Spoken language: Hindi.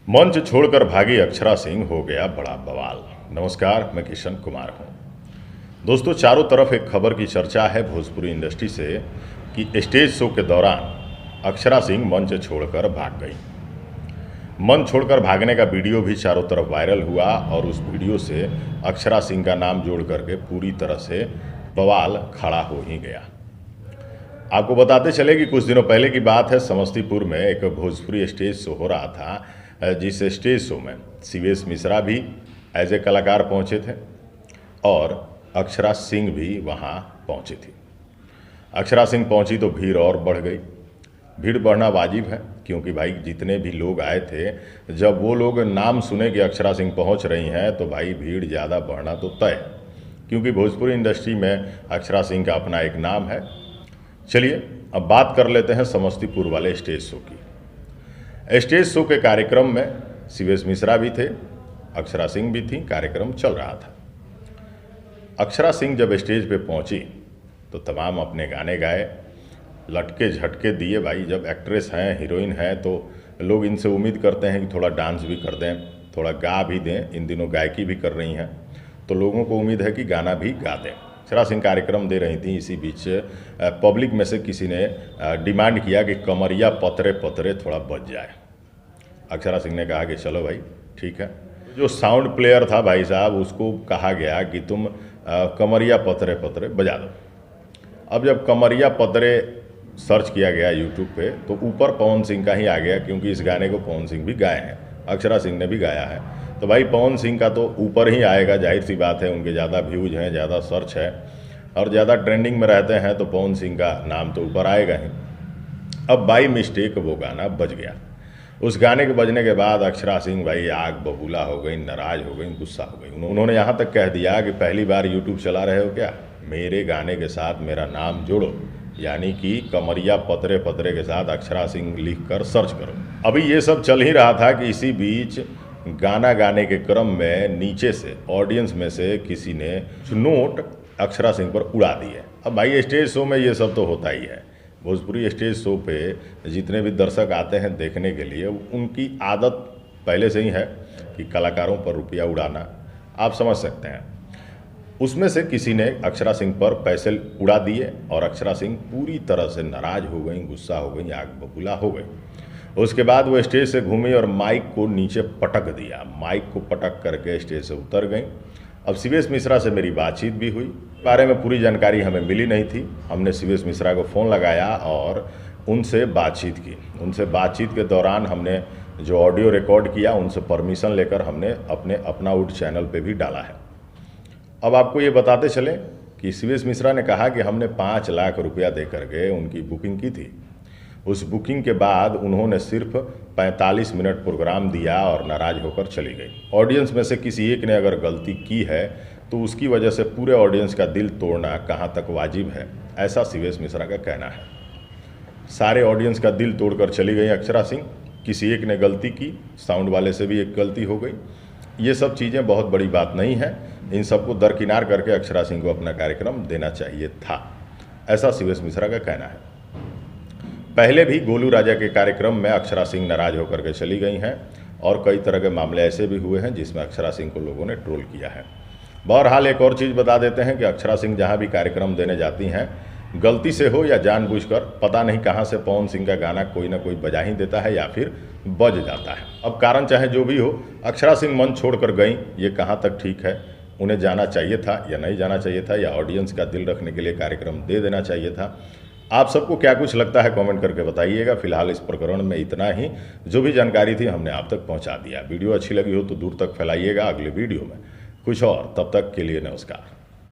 मंच छोड़कर भागी अक्षरा सिंह, हो गया बड़ा बवाल। नमस्कार, मैं किशन कुमार हूं। दोस्तों, चारों तरफ एक खबर की चर्चा है भोजपुरी इंडस्ट्री से कि स्टेज शो के दौरान अक्षरा सिंह मंच छोड़कर भाग गई। मंच छोड़कर भागने का वीडियो भी चारों तरफ वायरल हुआ और उस वीडियो से अक्षरा सिंह का नाम जोड़ करके पूरी तरह से बवाल खड़ा हो ही गया। आपको बताते चले कि कुछ दिनों पहले की बात है, समस्तीपुर में एक भोजपुरी स्टेज शो हो रहा था, जिस स्टेज शो में सीवेश मिश्रा भी एज ए कलाकार पहुंचे थे और अक्षरा सिंह भी वहां पहुंची थी। अक्षरा सिंह पहुंची तो भीड़ और बढ़ गई। भीड़ बढ़ना वाजिब है, क्योंकि भाई जितने भी लोग आए थे, जब वो लोग नाम सुने कि अक्षरा सिंह पहुंच रही हैं तो भाई भीड़ ज़्यादा बढ़ना तो तय, क्योंकि भोजपुरी इंडस्ट्री में अक्षरा सिंह का अपना एक नाम है। चलिए अब बात कर लेते हैं समस्तीपुर वाले स्टेज शो की। स्टेज शो के कार्यक्रम में सीवेश मिश्रा भी थे, अक्षरा सिंह भी थी, कार्यक्रम चल रहा था। अक्षरा सिंह जब स्टेज पे पहुंची तो तमाम अपने गाने गाए, लटके झटके दिए। भाई जब एक्ट्रेस हैं, हीरोइन हैं, तो लोग इनसे उम्मीद करते हैं कि थोड़ा डांस भी कर दें, थोड़ा गा भी दें। इन दिनों गायकी भी कर रही हैं, तो लोगों को उम्मीद है कि गाना भी गा दें। अक्षरा सिंह कार्यक्रम दे रही थी। इसी बीच पब्लिक में से किसी ने डिमांड किया कि कमरिया पतरे पतरे थोड़ा बज जाए। अक्षरा सिंह ने कहा कि चलो भाई ठीक है। जो साउंड प्लेयर था भाई साहब, उसको कहा गया कि तुम कमरिया पतरे पतरे बजा दो। अब जब कमरिया पतरे सर्च किया गया यूट्यूब पे तो ऊपर पवन सिंह का ही आ गया, क्योंकि इस गाने को पवन सिंह भी गाए हैं, अक्षरा सिंह ने भी गाया है। तो भाई पवन सिंह का तो ऊपर ही आएगा, जाहिर सी बात है, उनके ज़्यादा व्यूज़ हैं, ज़्यादा सर्च है और ज़्यादा ट्रेंडिंग में रहते हैं, तो पवन सिंह का नाम तो ऊपर आएगा ही। अब बाई मिस्टेक वो गाना बज गया। उस गाने के बजने के बाद अक्षरा सिंह भाई आग बबूला हो गई, नाराज़ हो गई, गुस्सा हो गई। उन्होंने यहाँ तक कह दिया कि पहली बार यूट्यूब चला रहे हो क्या, मेरे गाने के साथ मेरा नाम जोड़ो, यानी कि कमरिया पतरे पतरे के साथ अक्षरा सिंह लिख कर सर्च करो। अभी ये सब चल ही रहा था कि इसी बीच गाना गाने के क्रम में नीचे से ऑडियंस में से किसी ने नोट अक्षरा सिंह पर उड़ा दिए। अब भाई स्टेज शो में ये सब तो होता ही है। भोजपुरी स्टेज शो पे जितने भी दर्शक आते हैं देखने के लिए, उनकी आदत पहले से ही है कि कलाकारों पर रुपया उड़ाना, आप समझ सकते हैं। उसमें से किसी ने अक्षरा सिंह पर पैसे उड़ा दिए और अक्षरा सिंह पूरी तरह से नाराज़ हो गई, गुस्सा हो गई, आग बबूला हो गई। उसके बाद वो स्टेज से घूमी और माइक को नीचे पटक दिया। माइक को पटक करके स्टेज से उतर गई। अब सीवेश मिश्रा से मेरी बातचीत भी हुई, बारे में पूरी जानकारी हमें मिली नहीं थी। हमने सीवेश मिश्रा को फ़ोन लगाया और उनसे बातचीत की। उनसे बातचीत के दौरान हमने जो ऑडियो रिकॉर्ड किया, उनसे परमिशन लेकर हमने अपने अपना उड चैनल पे भी डाला है। अब आपको ये बताते चलें कि सीवेश मिश्रा ने कहा कि हमने 5 लाख रुपया दे करके उनकी बुकिंग की थी। उस बुकिंग के बाद उन्होंने सिर्फ 45 मिनट प्रोग्राम दिया और नाराज़ होकर चली गई। ऑडियंस में से किसी एक ने अगर गलती की है तो उसकी वजह से पूरे ऑडियंस का दिल तोड़ना कहाँ तक वाजिब है, ऐसा सीवेश मिश्रा का कहना है। सारे ऑडियंस का दिल तोड़कर चली गई अक्षरा सिंह। किसी एक ने गलती की, साउंड वाले से भी एक गलती हो गई। ये सब चीज़ें बहुत बड़ी बात नहीं है। इन सबको दरकिनार करके अक्षरा सिंह को अपना कार्यक्रम देना चाहिए था, ऐसा सीवेश मिश्रा का कहना है। पहले भी गोलू राजा के कार्यक्रम में अक्षरा सिंह नाराज होकर के चली गई हैं और कई तरह के मामले ऐसे भी हुए हैं जिसमें अक्षरा सिंह को लोगों ने ट्रोल किया है। बहरहाल एक और चीज़ बता देते हैं कि अक्षरा सिंह जहां भी कार्यक्रम देने जाती हैं, गलती से हो या जानबूझकर, पता नहीं कहां से पवन सिंह का गाना कोई ना कोई बजा ही देता है या फिर बज जाता है। अब कारण चाहे जो भी हो, अक्षरा सिंह मंच छोड़कर गई, ये कहाँ तक ठीक है? उन्हें जाना चाहिए था या नहीं जाना चाहिए था, या ऑडियंस का दिल रखने के लिए कार्यक्रम दे देना चाहिए था? आप सबको क्या कुछ लगता है कमेंट करके बताइएगा। फिलहाल इस प्रकरण में इतना ही। जो भी जानकारी थी हमने आप तक पहुंचा दिया। वीडियो अच्छी लगी हो तो दूर तक फैलाइएगा। अगले वीडियो में कुछ और, तब तक के लिए नमस्कार।